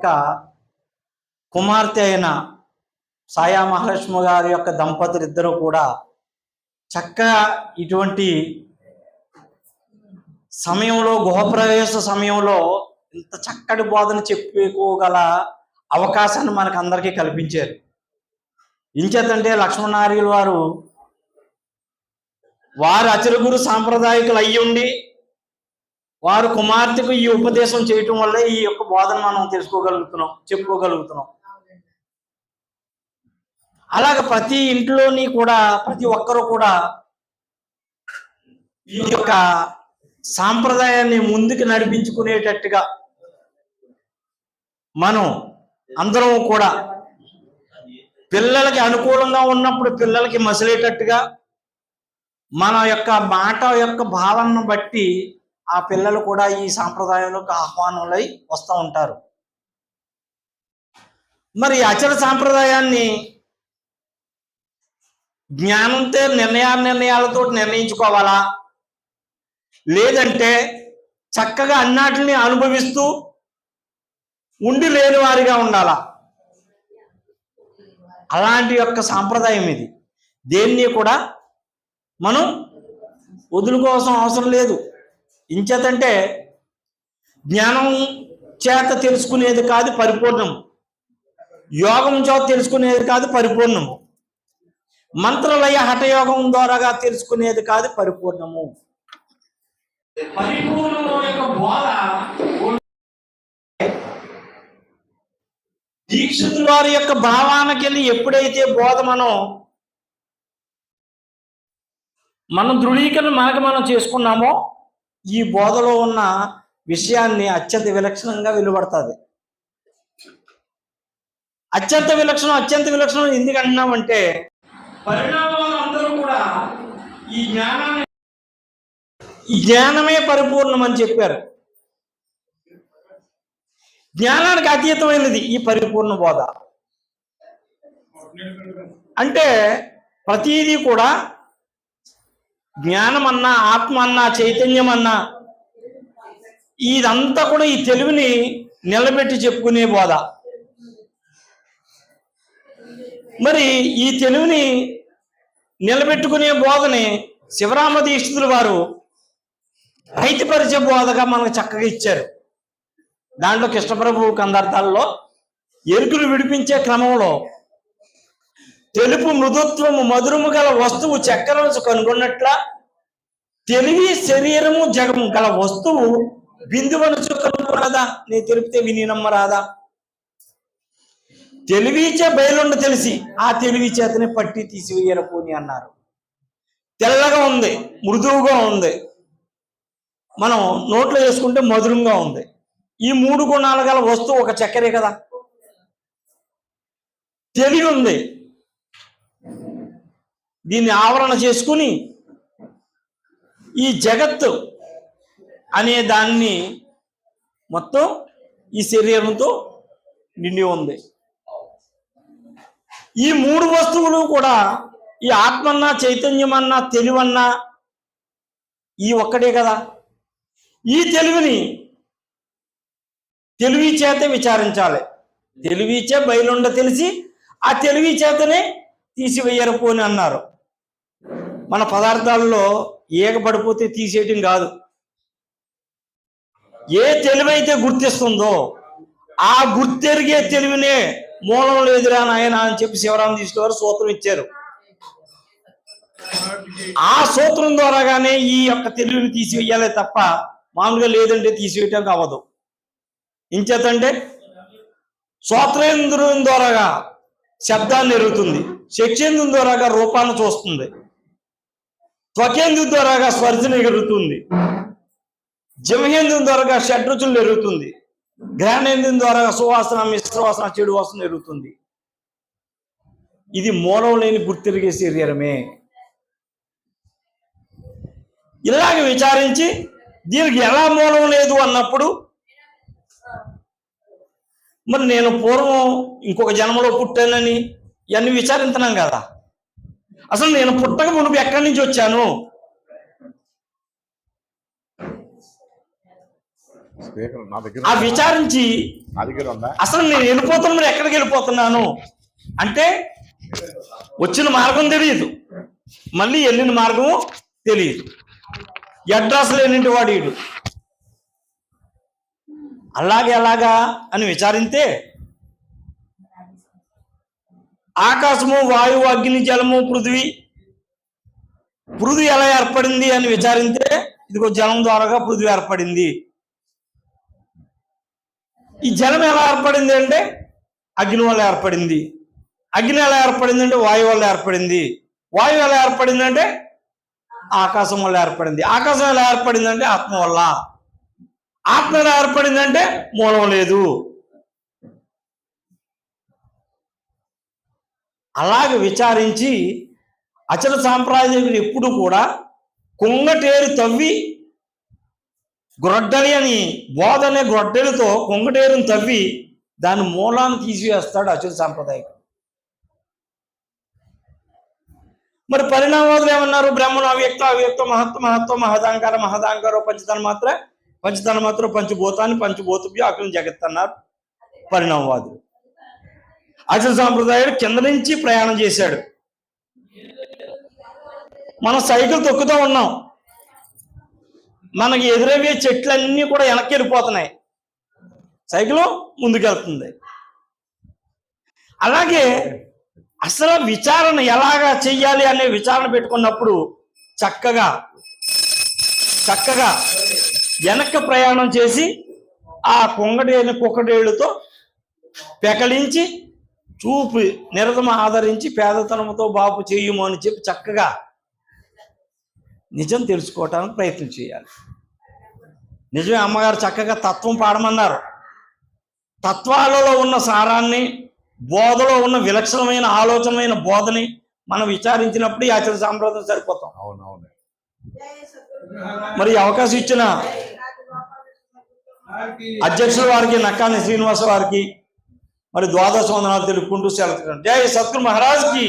యొక్క కుమార్తె అయిన సాయా మహాలక్ష్మి గారి యొక్క దంపతులు ఇద్దరు కూడా చక్కగా ఇటువంటి సమయంలో గృహప్రవేశ సమయంలో ఇంత చక్కటి బోధన చెప్పుకోగల అవకాశాన్ని మనకు అందరికీ కల్పించారు. ఇంచేతంటే లక్ష్మణార్యులు వారు అచలగురు సాంప్రదాయకులు అయ్యుండి వారు కుమార్తెకు ఈ ఉపదేశం చేయటం వల్లే ఈ యొక్క బోధన మనం చెప్పుకోగలుగుతున్నాం. అలాగ ప్రతి ఇంట్లోని కూడా ప్రతి ఒక్కరూ కూడా ఈ యొక్క సాంప్రదాయాన్ని ముందుకు నడిపించుకునేటట్టుగా మనం అందరం కూడా పిల్లలకి అనుకూలంగా ఉన్నప్పుడు పిల్లలకి మసిలేటట్టుగా మన యొక్క మాట యొక్క భావనను బట్టి ఆ పిల్లలు కూడా ఈ సాంప్రదాయంలోకి ఆహ్వానంలో వస్తూ ఉంటారు. మరి అచల సాంప్రదాయాన్ని జ్ఞానంతో నిర్ణయాలతో నిర్ణయించుకోవాలా, లేదంటే చక్కగా అన్నిటిని అనుభవిస్తూ ఉండి లేని వారిగా ఉండాలా? అలాంటి యొక్క సాంప్రదాయం ఇది. దేన్ని కూడా మనం వదులుకోవాల్సిన అవసరం లేదు. ఇంచేతంటే జ్ఞానం చేత తెలుసుకునేది కాదు పరిపూర్ణం, యోగం చేత తెలుసుకునేది కాదు పరిపూర్ణము, మంత్రలయ హఠయోగం ద్వారాగా తెలుసుకునేది కాదు పరిపూర్ణము. పరిపూర్ణము యొక్క బోధ దీక్షితుల వారి యొక్క భావానికి వెళ్ళి ఎప్పుడైతే బోధ మనం ధృవీకరణ మనం చేసుకున్నామో ఈ బోధలో ఉన్న విషయాన్ని అత్యంత విలక్షణంగా వెలువడుతుంది. అత్యంత విలక్షణం ఎందుకు అంటున్నామంటే పరిణామాలు అందరూ కూడా ఈ జ్ఞానమే పరిపూర్ణం అని చెప్పారు. జ్ఞానానికి అతీతమైనది ఈ పరిపూర్ణ బోధ. అంటే ప్రతిదీ కూడా జ్ఞానం అన్నా, ఆత్మ అన్నా, చైతన్యం అన్నా ఇదంతా కూడా ఈ తెలివిని నిలబెట్టి చెప్పుకునే బోధ. మరి ఈ తెలివిని నిలబెట్టుకునే బోధని శివరామ దీక్షితుల వారు ఐతిపరిచయ బోధగా మనకు చక్కగా ఇచ్చారు. దాంట్లో కృష్ణప్రభు కందార్థాల్లో ఎరుకులు విడిపించే క్రమంలో తెలుపు మృదుత్వము మధురము గల వస్తువు చక్కెరను కనుగొన్నట్ల తెలివి శరీరము జగము గల వస్తువు బిందువనసు కనుగొనదా, నీ తెలిపితే విని నమ్మరాదా? తెలివిచే బయలుండ తెలిసి ఆ తెలివి చేతనే పట్టి తీసివేయరపోని అన్నారు. తెల్లగా ఉంది, మృదువుగా ఉంది, మనం నోట్లో వేసుకుంటే మధురంగా ఉంది. ఈ మూడు గుణాలు గల వస్తువు ఒక చక్కెరే కదా. తెలివి ఉంది, దీన్ని ఆవరణ చేసుకుని ఈ జగత్తు అనే దాన్ని మొత్తం ఈ శరీరంతో నిండి ఉంది. ఈ మూడు వస్తువులు కూడా ఈ ఆత్మన్నా, చైతన్యమన్నా, తెలివన్నా ఈ ఒక్కడే కదా. ఈ తెలివిని తెలివి చేత విచారించాలి. తెలివిచే బయలుండ తెలిసి ఆ తెలివి చేతనే తీసివేయరపోని అన్నారు. మన పదార్థాల్లో ఏకపడిపోతే తీసేయటం కాదు. ఏ తెలివైతే గుర్తిస్తుందో ఆ గుర్తెరిగే తెలివినే మూలం లేదురా నాయన అని చెప్పి శివరామ దీక్షితుల వారు సూత్రం ఇచ్చారు. ఆ సూత్రం ద్వారాగానే ఈ యొక్క తెలివిని తీసివేయాలి తప్ప మామూలుగా లేదంటే తీసివేయటం అవ్వదు. ఇంచేతంటే శ్రోత్రేంద్రియం ద్వారాగా శబ్దాన్ని ఎరుగుతుంది, చక్షేంద్రియం ద్వారాగా రూపాన్ని చూస్తుంది, త్వకేంద్రియం ద్వారాగా స్పర్శను ఎగురుతుంది, జిమహేంద్రియం ద్వారాగా షడ్రుచులు ఎరుగుతుంది, ఘ్రాణేంద్రియం ద్వారాగా సువాసన, మిశ్రవాసన, చెడు వాసన ఎరుగుతుంది. ఇది మూలం లేని గుర్తిరిగే శరీరమే. ఇలాగ విచారించి దీనికి ఎలా మూలం లేదు అన్నప్పుడు మరి నేను పూర్వం ఇంకొక జన్మలో పుట్టానని ఇవన్నీ విచారించున్నాం కదా. అసలు నేను పుట్టక మునుపు ఎక్కడి నుంచి వచ్చాను? స్పీకర్ నా దగ్గర ఆ విచారించి నా దగ్గర ఉందా? అసలు నేను వెళ్ళిపోతున్నా, మరి ఎక్కడికి వెళ్ళిపోతున్నాను అంటే వచ్చిన మార్గం తెలియదు, మళ్ళీ వెళ్ళిన మార్గం తెలియదు, అడ్రస్ లేనింటి వాడు వీడు. అలాగే ఎలాగా అని విచారిస్తే ఆకాశము, వాయువు, అగ్ని, జలము, పృథ్వీ ఎలా ఏర్పడింది అని విచారిస్తే ఇదిగో జలం ద్వారాగా పృథ్వీ ఏర్పడింది. ఈ జలం ఎలా ఏర్పడింది అంటే అగ్ని వల్ల ఏర్పడింది. అగ్ని ఎలా ఏర్పడింది అంటే వాయువు వల్ల ఏర్పడింది. వాయువు ఎలా ఏర్పడింది అంటే ఆకాశం వల్ల ఏర్పడింది. ఆకాశం ఎలా ఏర్పడింది అంటే ఆత్మ వల్ల. ఆత్మ ఎలా ఏర్పడింది అంటే మూలం లేదు. అలాగే విచారించి అచల సాంప్రదాయకుడు ఎప్పుడు కూడా కొంగటేరు తవ్వి గ్రొడ్డలి అని బోధనే గ్రొడ్డలితో కొంగటేరుని తవ్వి దాని మూలాన్ని తీసివేస్తాడు అచల సాంప్రదాయకుడు. మరి పరిణామవాదులు ఏమన్నారు? బ్రహ్మను అవ్యక్త, అవ్యక్త మహత్వ, మహత్వ మహదాంకార, మహదాంకారో పంచతన మాత్ర, పంచతన మాత్రం పంచభూతాన్ని, పంచభూతభ్యో అఖిలం జగత్ అన్నారు పరిణామవాదులు. అచల సాంప్రదాయుడు కింద నుంచి ప్రయాణం చేశాడు. మనం సైకిల్ తొక్కుతూ ఉన్నాం, మనకి ఎదురయ్యే చెట్లన్నీ కూడా వెనక్కి వెళ్ళిపోతున్నాయి, సైకిల్ ముందుకెళ్తుంది. అలాగే అసలు విచారణ ఎలాగా చెయ్యాలి అనే విచారణ పెట్టుకున్నప్పుడు చక్కగా వెనక్కి ప్రయాణం చేసి ఆ కుక్కటేళ్ళతో పెకలించి చూపు నిరతమ ఆదరించి పేదతనంతో బాపు చెయ్యము అని చెప్పి చక్కగా నిజం తెలుసుకోవటానికి ప్రయత్నం చేయాలి. నిజమే, అమ్మగారు చక్కగా తత్వం పాడమన్నారు. తత్వాలలో ఉన్న సారాన్ని, బోధలో ఉన్న విలక్షణమైన ఆలోచనమైన బోధని మనం విచారించినప్పుడు ఈ ఆచరణ సాంప్రదాయం సరిపోతాం. అవునవును. మరి అవకాశం ఇచ్చిన అధ్యక్షుల వారికి, నక్కాని శ్రీనివాస వారికి మరి ద్వాదశ వందనాలు తెలుపుకుంటూ సెలవు. జై సద్గురు మహారాజ్ కి.